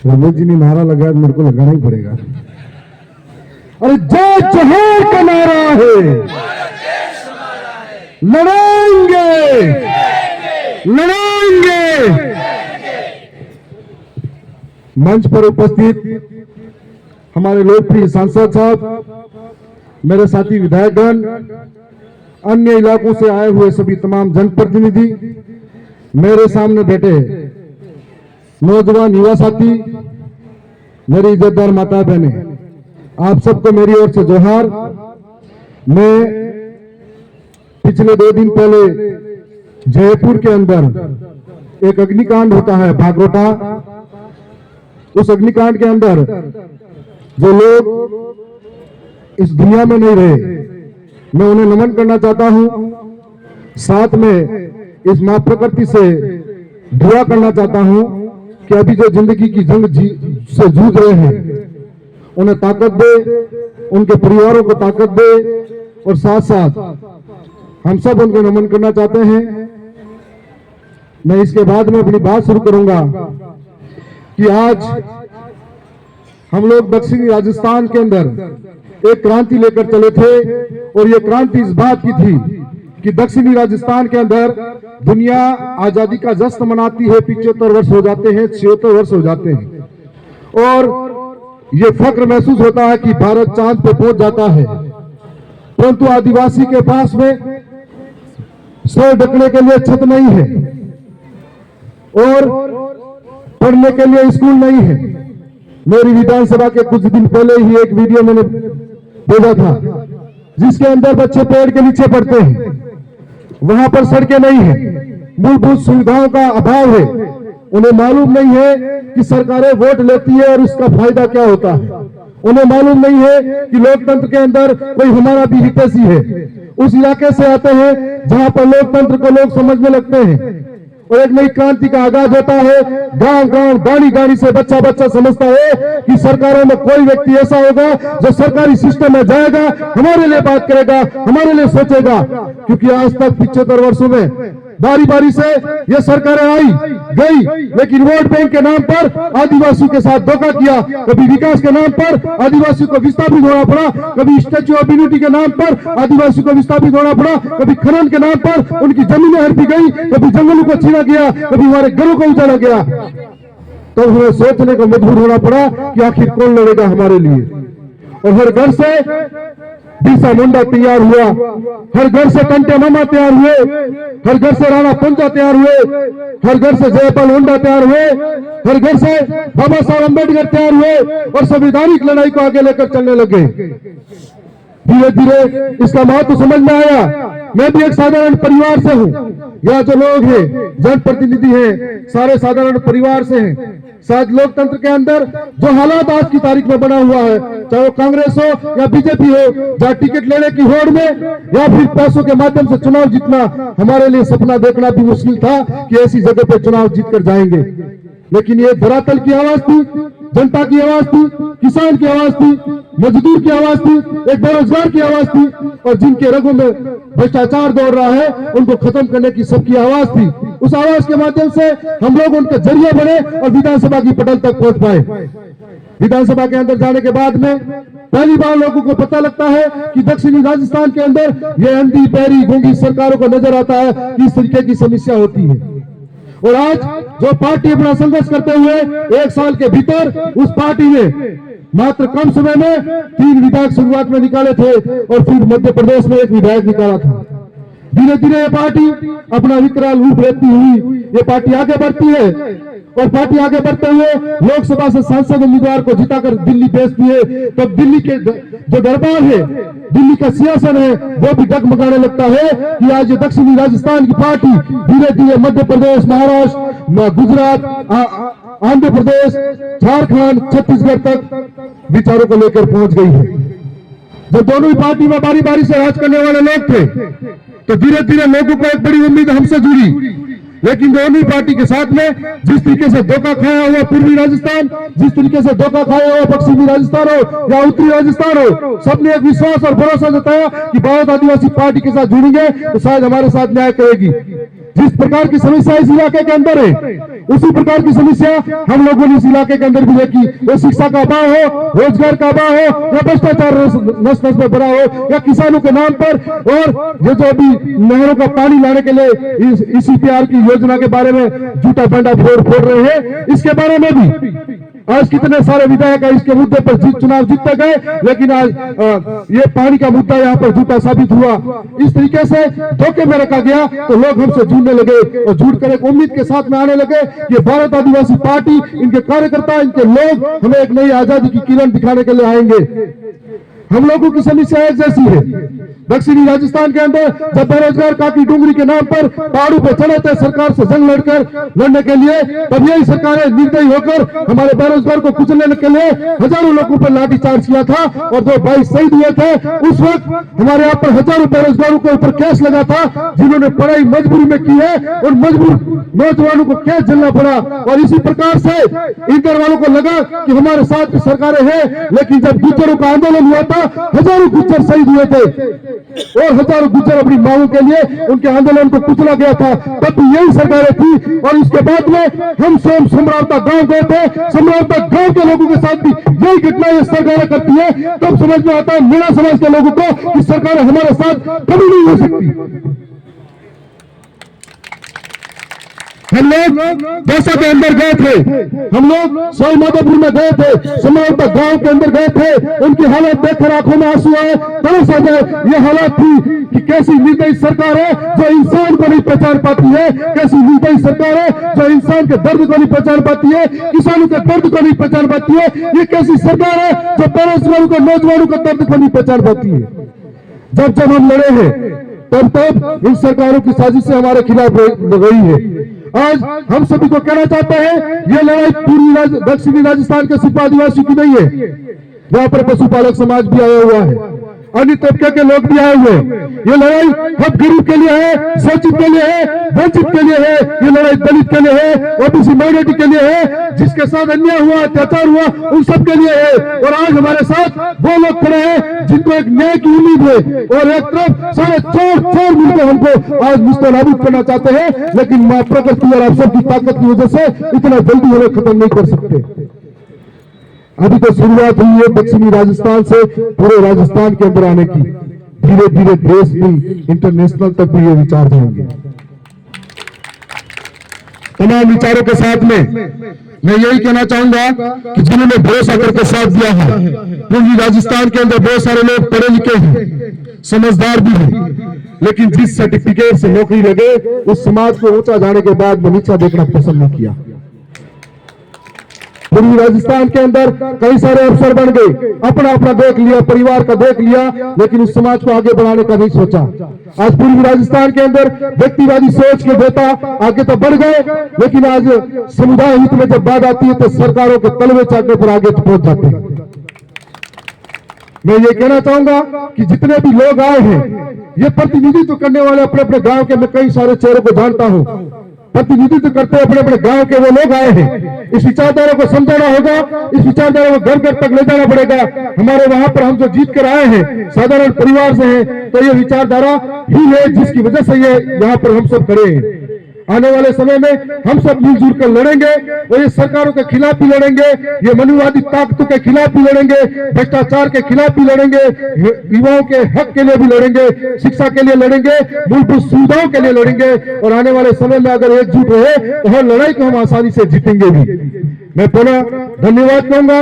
रमेश जी ने नारा लगाया, मेरे को लगाना ही पड़ेगा। अरे जय जोहर का नारा है, लड़ाएंगे लड़ाएंगे। मंच पर उपस्थित हमारे लोकप्रिय सांसद साहब, मेरे साथी विधायकगण, अन्य इलाकों से आए हुए सभी तमाम जनप्रतिनिधि, मेरे सामने बैठे नौजवान युवा साथी, मेरी इज्जतदार माता बहने, आप सबको मेरी ओर से जोहार। मैं पिछले 2 दिन पहले जयपुर के अंदर एक अग्निकांड होता है भागरोटा, उस अग्निकांड के अंदर जो लोग इस दुनिया में नहीं रहे, मैं उन्हें नमन करना चाहता हूं। साथ में इस मां प्रकृति से दुआ करना चाहता हूं कि अभी जो जिंदगी की जंग से जूझ रहे हैं उन्हें ताकत दे, उनके परिवारों को ताकत दे, और साथ साथ हम सब उनको नमन करना चाहते हैं। मैं इसके बाद में अपनी बात शुरू करूंगा कि आज हम लोग दक्षिणी राजस्थान के अंदर एक क्रांति लेकर चले थे, और ये क्रांति इस बात की थी कि दक्षिणी राजस्थान के अंदर दुनिया आजादी का जश्न मनाती है। 75 वर्ष हो जाते हैं, 76 वर्ष हो जाते हैं, और ये फक्र महसूस होता है कि भारत चांद पे पहुंच जाता है। परंतु आदिवासी के पास में सर ढकने के लिए छत नहीं है, और पढ़ने के लिए स्कूल नहीं है। मेरी विधानसभा के कुछ दिन पहले ही एक वीडियो मैंने भेजा था, जिसके अंदर बच्चे पेड़ के नीचे पढ़ते हैं, वहां पर सड़कें नहीं है, मूलभूत सुविधाओं का अभाव है। उन्हें मालूम नहीं है कि सरकारें वोट लेती है और उसका फायदा क्या होता है। उन्हें मालूम नहीं है कि लोकतंत्र के अंदर कोई हमारा भी हितैषी है। उस इलाके से आते हैं जहां पर लोकतंत्र को लोग समझने लगते हैं, और एक नई क्रांति का आगाज होता है। गांव गांव, गाड़ी गाड़ी से बच्चा बच्चा समझता है कि सरकारों में कोई व्यक्ति ऐसा होगा जो सरकारी सिस्टम में जाएगा, हमारे लिए बात करेगा, हमारे लिए सोचेगा। क्योंकि आज तक 75 वर्षों में बारी बारी से ये सरकारें आई गई, लेकिन वोट बैंक के नाम पर आदिवासियों के साथ धोखा किया। कभी विकास के नाम पर आदिवासियों को विस्थापित होना पड़ा, कभी स्टैच्यू ऑफ यूनिटी के नाम पर आदिवासियों को विस्थापित होना पड़ा, कभी खनन के नाम पर उनकी जमीनें हड़पी गई, कभी जंगलों को छीना गया, कभी हमारे घरों को उजाड़ा गया। तो हमें सोचने को मजबूर होना पड़ा कि आखिर कौन लड़ेगा हमारे लिए। और हर घर से बिरसा मुंडा तैयार हुआ, हर घर से कंटे मामा तैयार हुए, हर घर से राणा पंजा तैयार हुए, हर घर से जयपाल होंडा तैयार हुए, हर घर से बाबा साहब अम्बेडकर तैयार हुए, और संवैधानिक लड़ाई को आगे लेकर चलने लगे। धीरे धीरे इसका महत्व समझ में आया। मैं भी एक साधारण परिवार से हूँ, यहाँ जो लोग हैं जनप्रतिनिधि हैं, सारे साधारण परिवार से हैं। शायद लोकतंत्र के अंदर जो हालात आज की तारीख में बना हुआ है, चाहे वो कांग्रेस हो या बीजेपी हो, जहाँ टिकट लेने की होड़ में या फिर पैसों के माध्यम से चुनाव जीतना, हमारे लिए सपना देखना भी मुश्किल था कि ऐसी जगह पे चुनाव जीत कर जाएंगे। लेकिन ये धरातल की आवाज थी, जनता की आवाज थी, किसान की आवाज थी, मजदूर की आवाज थी, एक बेरोजगार की आवाज थी, और जिनके रगों में भ्रष्टाचार दौड़ रहा है उनको खत्म करने की सबकी आवाज थी। उस आवाज के माध्यम से हम लोग उनके जरिए बने और विधानसभा की पटल तक पहुंच पाए। विधानसभा के अंदर जाने के बाद में पहली बार लोगों को पता लगता है कि दक्षिणी राजस्थान के अंदर ये अंधी पैरी गूंगी सरकारों को नजर आता है कि इस तरीके की समस्या होती है। और आज जो पार्टी अपना संघर्ष करते हुए 1 साल के भीतर, उस पार्टी ने मात्र कम समय में 3 विधायक शुरुआत में निकाले थे, और फिर मध्य प्रदेश में 1 विधायक निकाला था। धीरे धीरे ये पार्टी अपना विकराल रूप लेती हुई ये पार्टी आगे बढ़ती है, और पार्टी आगे बढ़ते हुए लोकसभा से सांसद उम्मीदवार को जिताकर दिल्ली भेजती है। तो दिल्ली के जो दरबार है, दिल्ली का सियासन है, वो भी डगमगाने लगता है कि आज ये दक्षिणी राजस्थान की पार्टी धीरे धीरे मध्य प्रदेश, महाराष्ट्र, गुजरात, आंध्र प्रदेश, झारखंड, छत्तीसगढ़ तक विचारों को लेकर पहुंच गई है। जब दोनों ही पार्टी में बारी बारी से राज करने वाले लोग थे, तो धीरे धीरे लोगों को एक बड़ी उम्मीद हमसे जुड़ी। लेकिन दोनों ही पार्टी के साथ में जिस तरीके से धोखा खाया हुआ पूर्वी राजस्थान, जिस तरीके से धोखा खाया हुआ पश्चिमी राजस्थान हो या उत्तरी राजस्थान हो, सबने एक विश्वास और भरोसा जताया कि भारत आदिवासी पार्टी के साथ जुड़ेंगे तो शायद हमारे साथ न्याय करेगी। जिस प्रकार की समस्या इस इलाके के अंदर है, उसी प्रकार की समस्या हम लोगों ने इस इलाके के अंदर भी देखी। वो शिक्षा का अभाव हो, रोजगार का अभाव हो, या भ्रष्टाचार नस नस में भरा हो, या किसानों के नाम पर, और ये जो अभी नहरों का पानी लाने के लिए इस EPR की योजना के बारे में झूठा बंडा फोड़ रहे हैं, इसके बारे में भी आज कितने सारे विधायक इसके मुद्दे पर चुनाव जीतते गए, लेकिन आज ये पानी का मुद्दा यहाँ पर झूठा साबित हुआ। इस तरीके से धोखे में रखा गया तो लोग हमसे जुड़ने लगे और जुड़ कर एक उम्मीद के साथ में आने लगे कि भारत आदिवासी पार्टी, इनके कार्यकर्ता, इनके लोग हमें एक नई आजादी की किरण दिखाने के लिए आएंगे। हम लोगों की समस्या एक जैसी है। दक्षिणी राजस्थान के अंदर जब बेरोजगार काकी डूंगरी के नाम पर पहाड़ों पर चढ़े थे सरकार से जंग लड़ने के लिए, तब यही सरकारें निर्दयी होकर हमारे बेरोजगार को कुचलने के लिए हजारों लोगों पर लाठीचार्ज किया था, और जो 22 शहीद हुए थे उस वक्त हमारे यहाँ पर हजारों बेरोजगारों के ऊपर केस लगा था, जिन्होंने पढ़ाई मजबूरी में की है और मजबूर नौजवानों को केस झेलना पड़ा। और इसी प्रकार से इंटर वालों को लगा कि हमारे साथ सरकारें हैं, लेकिन जब गुज्जरों का आंदोलन हुआ था हजारों गुज्जर शहीद हुए थे और हजारों गुज्जर अपनी मांगों के लिए उनके आंदोलन को कुचला गया था, तब भी यही सरकारें थी। और इसके बाद में हम स्वयं सम्रावता गांव गए थे, सम्रावता गांव के लोगों के साथ भी यही घटना ये सरकारें करती है, तब समझ में आता है मेरा समाज के लोगों को कि सरकारें हमारे साथ कभी नहीं हो सकती। हम लोग दौसा के अंदर गए थे, हम लोग सवाई माधोपुर में गए थे, सम्रावता गांव के अंदर गए थे, उनकी हालत देखकर आंखों में आंसू आए, तरस आ जाए। ये हालत थी कि कैसी निर्दयी सरकार है जो इंसान को नहीं पहचान पाती है, कैसी निर्दयी सरकार है जो इंसान के दर्द को नहीं पहचान पाती है, किसानों के दर्द को नहीं पहचान पाती है, ये कैसी सरकार है जो बेरोजगारों को, नौजवानों के दर्द को नहीं पहचान पाती है। जब हम लड़े हैं तब इन सरकारों की साजिश से हमारे खिलाफ रही है। आज हम सभी को कहना चाहते हैं ये लड़ाई पूरी दक्षिणी राजस्थान के सिर्फ आदिवासी की नहीं है, यहाँ पर पशुपालक समाज भी आया हुआ है, अन्य तबके के लोग भी आए हुए। ये लड़ाई हम गरीब के लिए है, शोषित के लिए है, वंचित के लिए है, ये लड़ाई दलित के लिए है, ओबीसी माइनॉरिटी के लिए है, जिसके साथ अन्याय हुआ, अत्याचार हुआ, उन सब के लिए है। और आज हमारे साथ वो लोग खड़े हैं जिनको एक न्याय की उम्मीद है, और एक तरफ सारे चोर मिलकर हमको आज मुस्तनाबूद करना चाहते हैं, लेकिन मां प्रकृति और आप सबकी ताकत की वजह से इतना जल्दी हमें खत्म नहीं कर सकते। अभी तो शुरुआत हुई है दक्षिणी राजस्थान से पूरे राजस्थान के अंदर आने की, धीरे धीरे देश भी इंटरनेशनल तक भी ये विचार जाएंगे। तमाम विचारों के साथ में मैं यही कहना चाहूंगा कि जिन्होंने भरोसा करके साथ दिया है, पूर्वी राजस्थान के अंदर बहुत सारे लोग पढ़े लिखे हैं, समझदार भी हैं, लेकिन जिस सर्टिफिकेट से नौकरी लगे उस समाज को ऊंचा जाने के बाद नीचा देखना पसंद नहीं किया। पूर्वी राजस्थान के अंदर कई सारे अफसर बन गए, अपना अपना देख लिया, परिवार का देख लिया, लेकिन उस समाज को आगे बढ़ाने का नहीं सोचा। आज पूर्वी राजस्थान के अंदर व्यक्तिवादी सोच के देता आगे तो बढ़ गए, लेकिन आज समुदाय हित में जब बात आती है तो सरकारों के तलवे चाटने पर आगे तो पहुंच जाते हैं। मैं ये कहना चाहूंगा कि जितने भी लोग आए हैं, ये प्रतिनिधित्व करने वाले अपने अपने गांव के, मैं कई सारे चेहरों को जानता हूं, प्रतिनिधित्व करते अपने अपने गांव के वो लोग आए हैं। इस विचारधारा को समझाना होगा, इस विचारधारा को घर घर तक ले जाना पड़ेगा। हमारे वहां पर हम जो जीत कर आए हैं, साधारण परिवार से हैं, तो ये विचारधारा ही है जिसकी वजह से ये यहाँ पर हम सब खड़े हैं। आने वाले समय में हम सब मिलजुल कर लड़ेंगे, और ये सरकारों के खिलाफ भी लड़ेंगे, ये मनुवादी ताकतों के खिलाफ भी लड़ेंगे, भ्रष्टाचार के खिलाफ भी लड़ेंगे, युवाओं के हक के लिए भी लड़ेंगे, शिक्षा के लिए लड़ेंगे, मूलभूत सुविधाओं के लिए लड़ेंगे। और आने वाले समय में अगर एकजुट रहे तो हर लड़ाई को हम आसानी से जीतेंगे भी। मैं पुनः धन्यवाद कहूंगा।